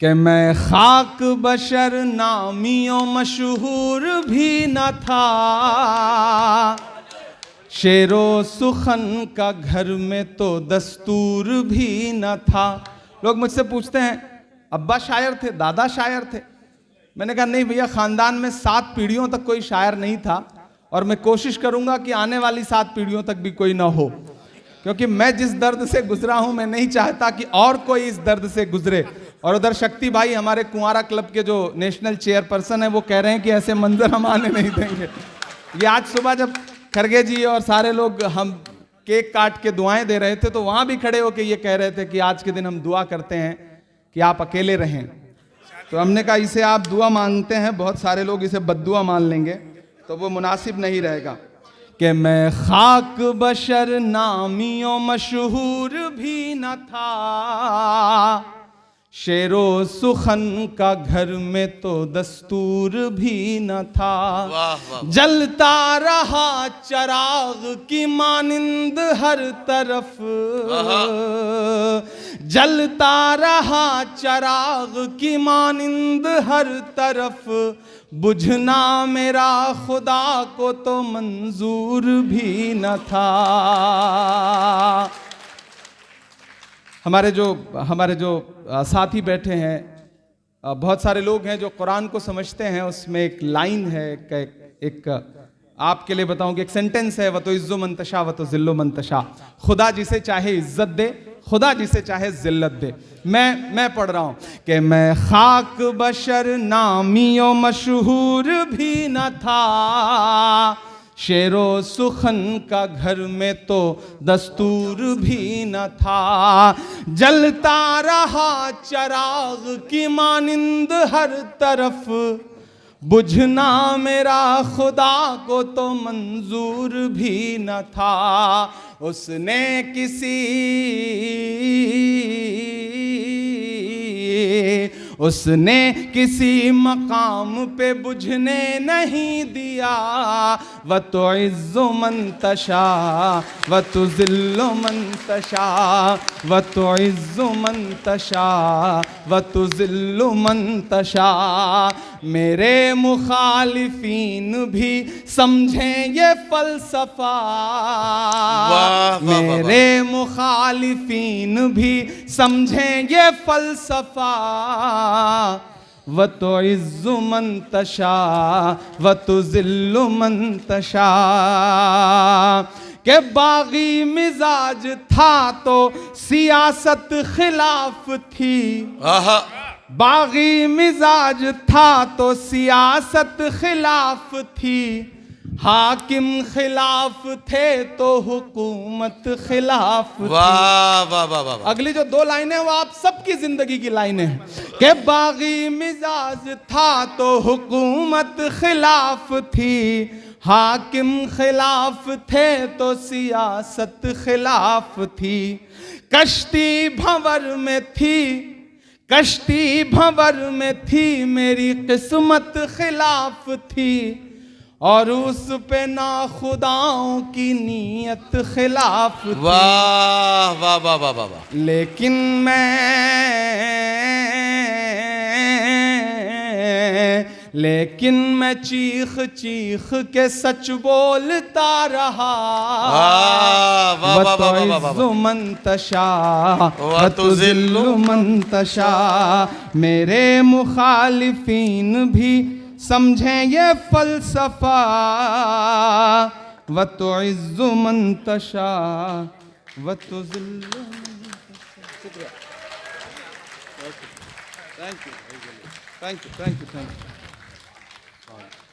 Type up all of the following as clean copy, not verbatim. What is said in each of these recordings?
कि मैं खाक बशर नामियों मशहूर भी न था, शेरो सुखन का घर में तो दस्तूर भी न था। लोग मुझसे पूछते हैं अब्बा शायर थे, दादा शायर थे? मैंने कहा नहीं भैया, खानदान में 7 पीढ़ियों तक कोई शायर नहीं था और मैं कोशिश करूंगा कि आने वाली 7 पीढ़ियों तक भी कोई ना हो, क्योंकि मैं जिस दर्द से गुजरा हूं मैं नहीं चाहता कि और कोई इस दर्द से गुजरे। और उधर शक्ति भाई हमारे कुंवारा क्लब के जो नेशनल चेयरपर्सन है वो कह रहे हैं कि ऐसे मंजर हम आने नहीं देंगे। ये आज सुबह जब खरगे जी और सारे लोग हम केक काट के दुआएं दे रहे थे तो वहां भी खड़े होकर ये कह रहे थे कि आज के दिन हम दुआ करते हैं कि आप अकेले रहें। तो हमने कहा इसे आप दुआ मांगते हैं, बहुत सारे लोग इसे बद्दुआ मान लेंगे तो वो मुनासिब नहीं रहेगा। कि मैं खाक बशर नामियों मशहूर भी न था, शेरो सुखन का घर में तो दस्तूर भी न था। जलता रहा चराग की मानिंद हर तरफ, जलता रहा चराग की मानिंद हर तरफ, बुझना मेरा खुदा को तो मंजूर भी न था। हमारे जो साथी बैठे हैं, बहुत सारे लोग हैं जो कुरान को समझते हैं। उसमें एक लाइन है, एक आपके लिए बताऊं कि एक सेंटेंस है, व तो इज्जो मंतशा व तो जिल्लो मंतशा। खुदा जिसे चाहे इज्जत दे, खुदा जिसे चाहे जिल्लत दे। मैं पढ़ रहा हूं कि मैं खाक बशर नामियों मशहूर भी न था, शेरो सुखन का घर में तो दस्तूर भी न था। जलता रहा चराग की मानिंद हर तरफ, बुझना मेरा खुदा को तो मंजूर भी न था। उसने किसी मकाम पे बुझने नहीं दिया, व तो इज्जो मंतशा व तो जिल्लो मंतशा, व तो इज्जो मंतशा व तो जिल्लो मंतशा। मेरे मुखालिफीन भी समझें ये फलसफा, मेरे मुखालिफीन भी समझें ये फलसफा, व तो इज्जु मंतशा व तो जिल्लु मंतशा। के बागी मिजाज था तो सियासत खिलाफ थी, बागी मिजाज था तो सियासत खिलाफ थी, हाकिम खिलाफ थे तो हुकूमत खिलाफ थी। वाह वाह वाह वाह। अगली जो 2 लाइनें वो आप सबकी जिंदगी की लाइनें हैं कि बागी मिजाज था तो हुकूमत खिलाफ थी, हाकिम खिलाफ थे तो सियासत खिलाफ थी। कश्ती भंवर में थी, कश्ती भंवर में थी, मेरी किस्मत खिलाफ थी, और उस पे ना खुदाओं की नीयत खिलाफ थी। वाह वाह वाह वाह वाह। लेकिन मैं चीख चीख के सच बोलता रहा, वतुइज़्ज़ु मंतशा वतुज़िल्लु मंतशा। मेरे मुखालिफीन भी समझें ये फलसफा, वतुइज़्ज़ु मंतशा वतुज़िल्लु मंतशा।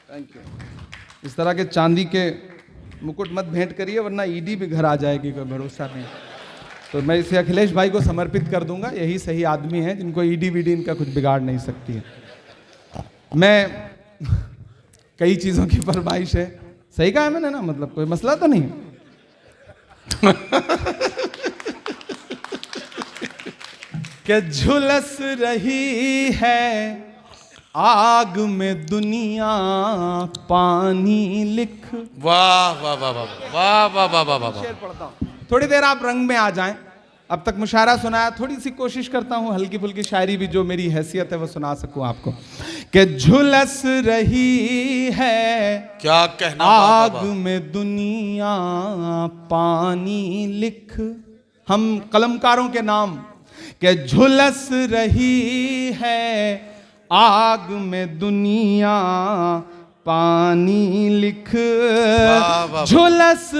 Thank you. इस तरह के चांदी के मुकुट मत भेंट करिए वरना ईडी भी घर आ जाएगी, कोई भरोसा नहीं। तो मैं इसे अखिलेश भाई को समर्पित कर दूंगा, यही सही आदमी है जिनको ईडी वीडी इनका कुछ बिगाड़ नहीं सकती है। मैं कई चीजों की फरमाइश है, सही कहा है मैंने ना, मतलब कोई मसला तो नहीं। कि झुलस रही है आग में दुनिया पानी लिख। वाह वाह वाह वाह वाह वाह वाह वाह वाह। शेर पढ़ता हूं, थोड़ी देर आप रंग में आ जाएं। अब तक मुशायरा सुनाया, थोड़ी सी कोशिश करता हूँ हल्की फुल्की शायरी भी जो मेरी हैसियत है वो सुना सकूँ आपको। कि झुलस रही है क्या कहना, आग वाह, वाह। में दुनिया पानी लिख, हम कलमकारों के नाम। कि झुलस रही है आग में दुनिया पानी लिख, वाह, वाह। झुलस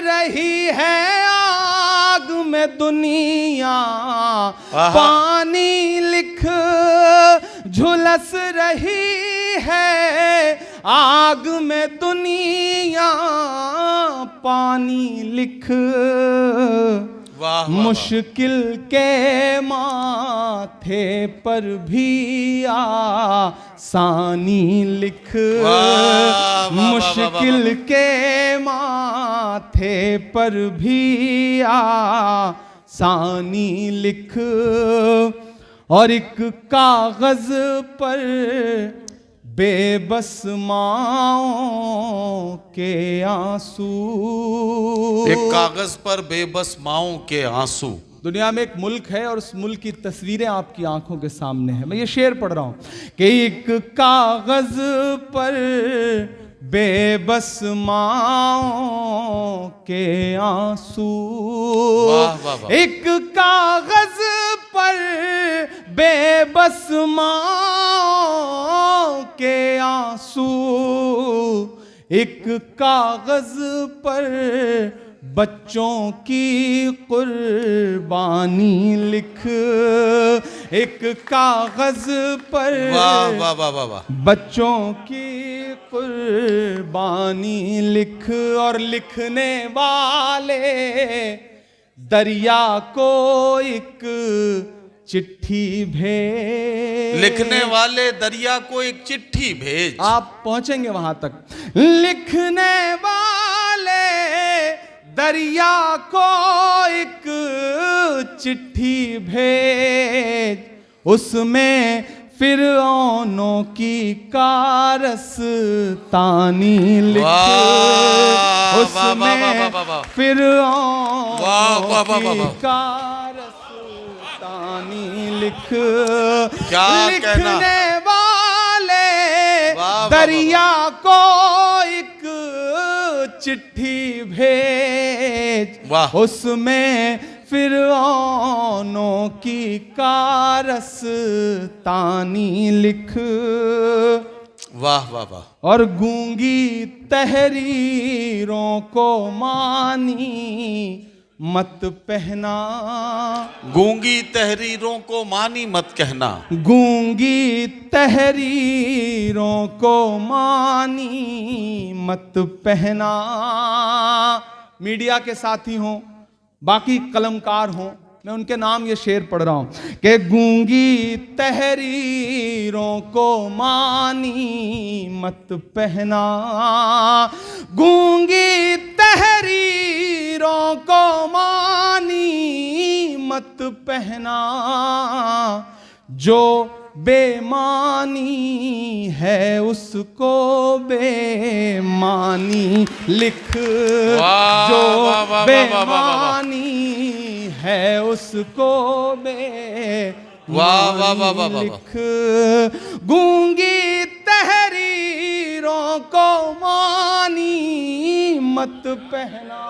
रही है आग में दुनिया आहा। पानी लिख, झुलस रही है आग में दुनिया पानी लिख, वाह, वाह, मुश्किल के माथे पर भी आसानी लिख, वाह, वाह, वाह, मुश्किल वाह। के माथे पर भी आसानी लिख, और एक कागज पर बेबस माँओं के आंसू, एक कागज पर बेबस माओं के आंसू। दुनिया में एक मुल्क है और उस मुल्क की तस्वीरें आपकी आंखों के सामने है। मैं ये शेर पढ़ रहा हूं कि एक कागज पर बेबस माँओं के आंसू, वाह, वाह, वाह। एक कागज पर बेबस माँ के आंसू, एक कागज पर बच्चों की कुर्बानी लिख, एक कागज पर वाह, वाह, वाह, वाह, वाह। बच्चों की कुर्बानी लिख, और लिखने वाले दरिया को एक चिट्ठी भेज, लिखने वाले दरिया को एक चिट्ठी भेज। आप पहुंचेंगे वहां तक। लिखने वाले दरिया को एक चिट्ठी भेज, उसमें फिरौनों की कारस्तानी लिख, वाह, वाह, वाह, उसमें वाह, वाह, वाह। वाह, फिरौनों वाह, वाह, वाह, की वाह। कारस्तानी लिख, क्या कहना। लिखने वाले वाह, वाह, दरिया को एक चिट्ठी भेज, वाह। उसमें फिरौनों की कारस्तानी लिख, वाह, वाह, वाह। और गूंगी तहरीरों को मानी मत पहना, गूंगी तहरीरों को मानी मत कहना, गूंगी तहरीरों को मानी मत पहना। मीडिया के साथी हों, बाकी कलमकार हों, मैं उनके नाम ये शेर पढ़ रहा हूं कि गूंगी तहरीरों को मानी मत पहना, गूंगी तहरीरों को मानी मत पहना, जो बेमानी है उसको बेमानी लिख, वाह, जो वाह, वाह, वाह, वाह, वाह, वाह। बेमानी है उसको बेमानी वाह, वाह, वाह, वाह, वाह। लिख, गूंगी तहरीरों को मानी मत पहना,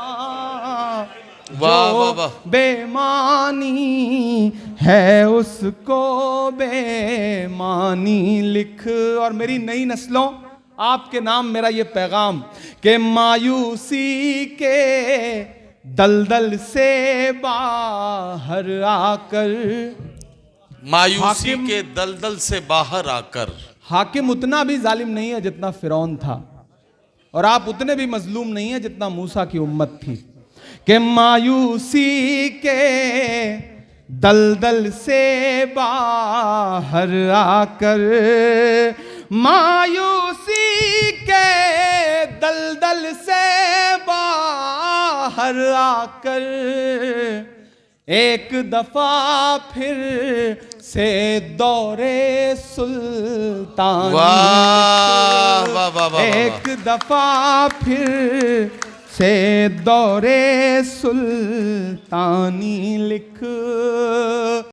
वाह, वाह, जो वाह। बेमानी है उसको बेमानी लिख। और मेरी नई नस्लों, आपके नाम मेरा ये पैगाम कि मायूसी के दलदल से बाहर आकर, मायूसी हाकिम- के दलदल से बाहर आकर, हाकिम उतना भी जालिम नहीं है जितना फिरौन था, और आप उतने भी मजलूम नहीं है जितना मूसा की उम्मत थी। कि मायूसी के दलदल से बाहर आकर, मायूसी के दलदल से बाहर आकर, एक दफा फिर से दौरे सुल्तानी, वाह, वाह, वाह, वाह, वाह। एक दफा फिर से दौरे सुल्तानी लिख